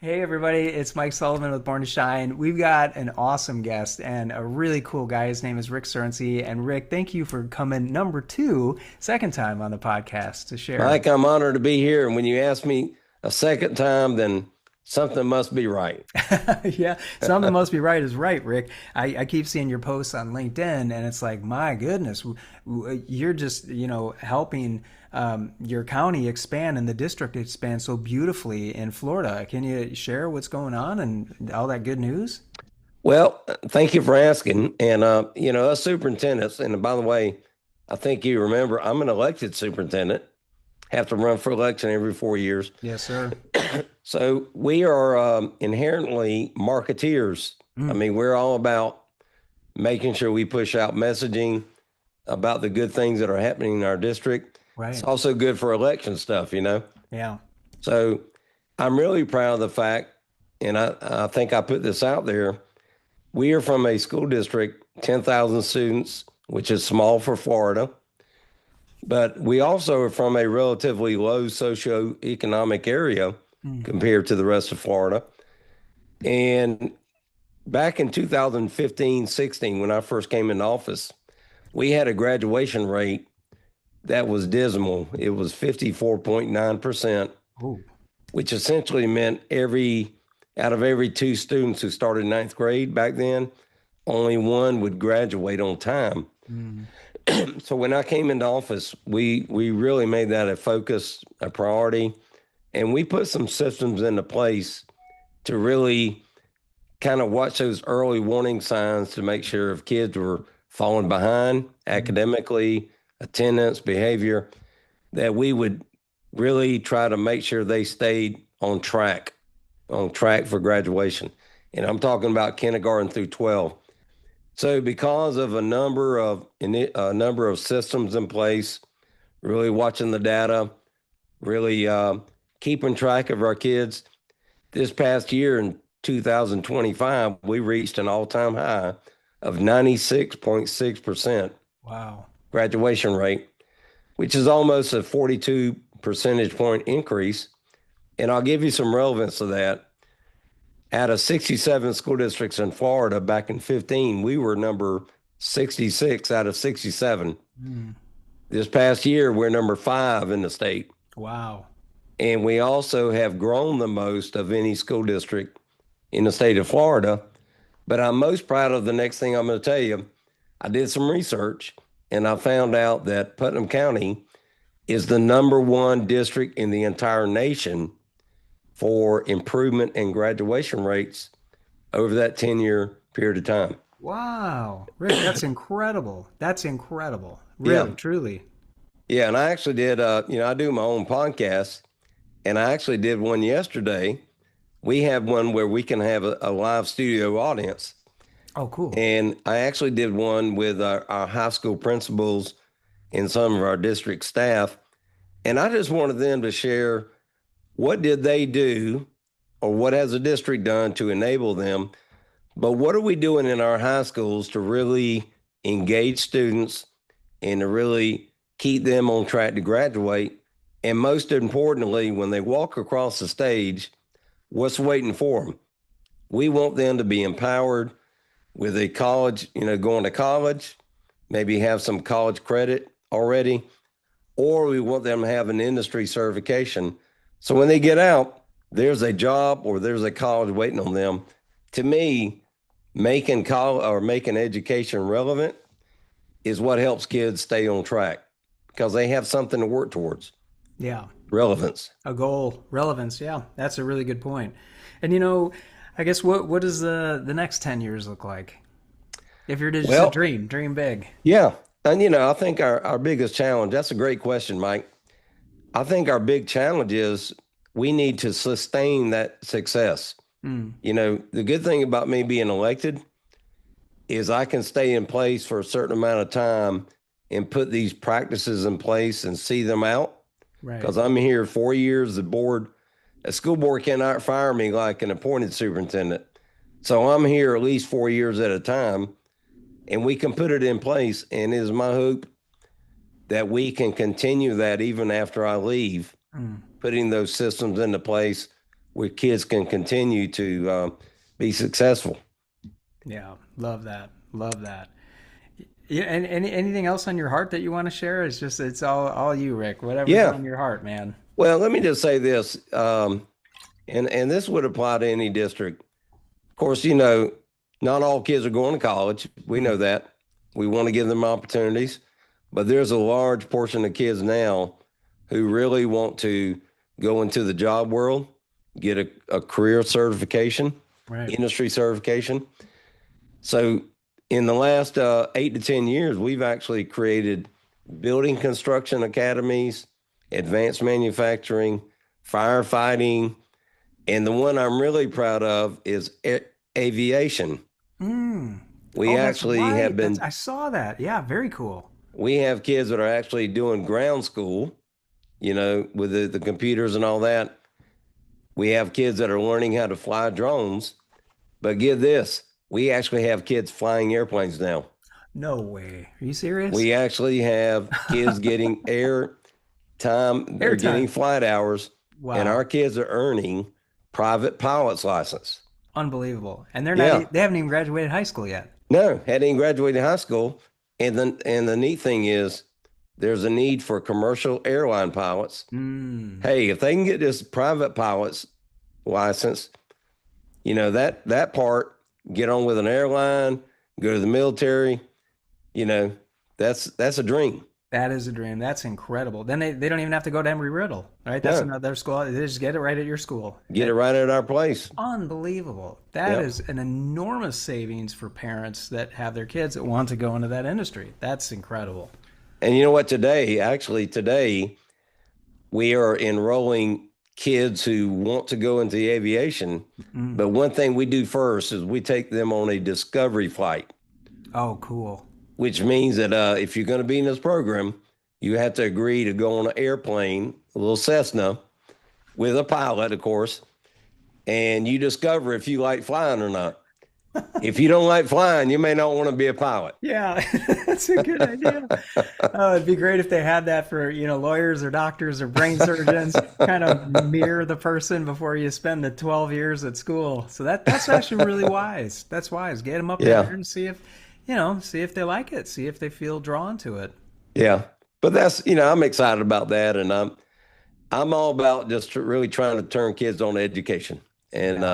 Hey everybody, it's Mike Sullivan with Born to Shine. We've got an awesome guest and a really cool guy. His name is Rick Surrency. And Rick, thank you for coming number two, second time on the podcast to share. Mike, I'm honored to be here. And when you ask me a second time, then something must be right. Yeah, something must be right is right, Rick. I keep seeing your posts on LinkedIn and it's like, my goodness, you're just, helping your county expand and the district expand so beautifully in Florida. Can you share what's going on and all that good news? Well, thank you for asking. And, us superintendents, and by the way, I think you remember I'm an elected superintendent, have to run for election every 4 years. Yes, sir. So we are inherently marketeers. I Mm, mean, we're all about making sure we push out messaging about the good things that are happening in our district. It's right. also good for election stuff. Yeah. So I'm really proud of the fact, and I think I put this out there. We are from a school district, 10,000 students, which is small for Florida, but we also are from a relatively low socioeconomic area Mm, compared to the rest of Florida. And back in 2015-16, when I first came into office, we had a graduation rate that was dismal. It was 54.9%, oh. which essentially meant out of every two students who started ninth grade back then, only one would graduate on time. Mm, So when I came into office, we really made that a focus, a priority, and we put some systems into place to really kind of watch those early warning signs to make sure if kids were falling behind mm. academically, attendance, behavior, that we would really try to make sure they stayed on track for graduation. And I'm talking about kindergarten through 12. So because of a number of systems in place, really watching the data, really keeping track of our kids, this past year in 2025, we reached an all-time high of 96.6% Wow. graduation rate, which is almost a 42 percentage point increase. And I'll give you some relevance to that. Out of 67 school districts in Florida back in 15, we were number 66 out of 67. Mm, This past year, we're number 5 in the state. wow. And we also have grown the most of any school district in the state of Florida. But I'm most proud of the next thing I'm going to tell you. I did some research and I found out that Putnam County is the number one district in the entire nation for improvement in graduation rates over that 10-year period of time. Wow. Rick, that's incredible. That's incredible. Yeah. Really, truly. Yeah. And I actually did, I do my own podcast and I actually did one yesterday. We have one where we can have a live studio audience. Oh, cool. And I actually did one with our high school principals and some of our district staff. And I just wanted them to share what did they do or what has the district done to enable them. But what are we doing in our high schools to really engage students and to really keep them on track to graduate? And most importantly, when they walk across the stage, what's waiting for them? We want them to be empowered with a college, going to college, maybe have some college credit already, or we want them to have an industry certification. So when they get out, there's a job or there's a college waiting on them. To me, making college or making education relevant is what helps kids stay on track because they have something to work towards. Yeah. Relevance. A goal, relevance. Yeah, that's a really good point. And I guess what does the next 10 years look like? If you're to just a Well, dream big. yeah. And I think our biggest challenge, that's a great question, Mike. I think our big challenge is we need to sustain that success. Mm, The good thing about me being elected is I can stay in place for a certain amount of time and put these practices in place and see them out right. because I'm here 4 years. A school board cannot fire me like an appointed superintendent. So I'm here at least 4 years at a time and we can put it in place. And it is my hope that we can continue that even after I leave, Mm, putting those systems into place where kids can continue to be successful. Yeah, love that. Love that. Yeah, and anything else on your heart that you want to share? It's all you, Rick. Whatever's Yeah. on your heart, man. Well, let me just say this, and this would apply to any district. Of course, not all kids are going to college. We know that. We want to give them opportunities, but there's a large portion of kids now who really want to go into the job world, get a career certification, Right. industry certification. So in the last 8 to 10 years, we've actually created building construction academies, advanced manufacturing, firefighting, and the one I'm really proud of is aviation. We Oh, that's actually right. have been, I saw that. Yeah, very cool. we have kids that are actually doing ground school, with the computers and all that. We have kids that are learning how to fly drones, but get this, we actually have kids flying airplanes now. No way. Are you serious? We actually have kids getting air time, they're getting Airtime. flight hours, and Wow. our kids are earning private pilot's license. Unbelievable. And Yeah. they haven't even graduated high school yet. No, hadn't even graduated high school. And the neat thing is there's a need for commercial airline pilots. Hey, if they can get this private pilot's license, that part, get on with an airline, go to the military, that's a dream. That is a dream. That's incredible. Then they don't even have to go to Embry-Riddle, right? That's No. another school. They just get it right at your school. Get it right at our place. Unbelievable. That Yep. is an enormous savings for parents that have their kids that want to go into that industry. That's incredible. And you know what? Today, we are enrolling kids who want to go into the aviation. But one thing we do first is we take them on a discovery flight, Oh, cool. which means that if you're going to be in this program, you have to agree to go on an airplane, a little Cessna, with a pilot, of course, and you discover if you like flying or not. If you don't like flying, you may not want to be a pilot. Yeah, that's a good idea. Oh, it'd be great if they had that for, lawyers or doctors or brain surgeons, kind of mirror the person before you spend the 12 years at school. So that's actually really wise. That's wise. Get them up Yeah. there and see if they like it, see if they feel drawn to it. Yeah. But that's, I'm excited about that. And I'm all about just really trying to turn kids on to education. And,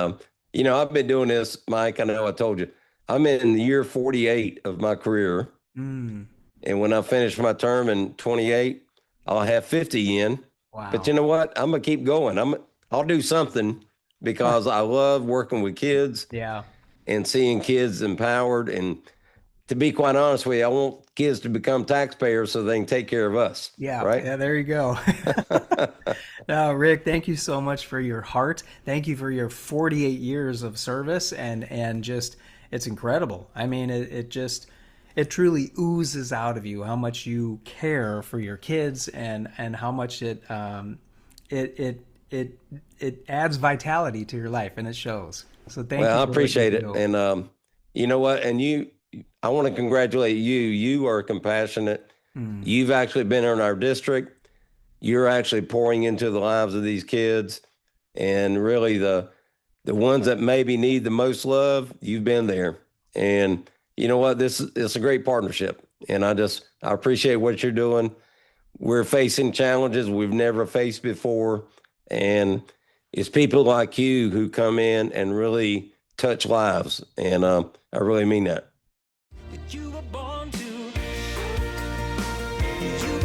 I've been doing this, Mike. I know I told you, I'm in year 48 of my career. And when I finish my term in 28, I'll have 50 in. Wow. But you know what? I'm going to keep going. I'll do something because I love working with kids Yeah. and seeing kids empowered. And to be quite honest with you, I want kids to become taxpayers so they can take care of us. Yeah. Right. Yeah, there you go. Now, Rick, thank you so much for your heart. Thank you for your 48 years of service and just, it's incredible. I mean, it truly oozes out of you how much you care for your kids and how much it adds vitality to your life, and it shows. So thank you. Well, I for what appreciate you it. do. And you know what? And I want to congratulate you. You are compassionate. You've actually been in our district. You're actually pouring into the lives of these kids, and really the ones that maybe need the most love, you've been there. And you know what? It's a great partnership. And I appreciate what you're doing. We're facing challenges we've never faced before. And it's people like you who come in and really touch lives. And I really mean that. You were born to. You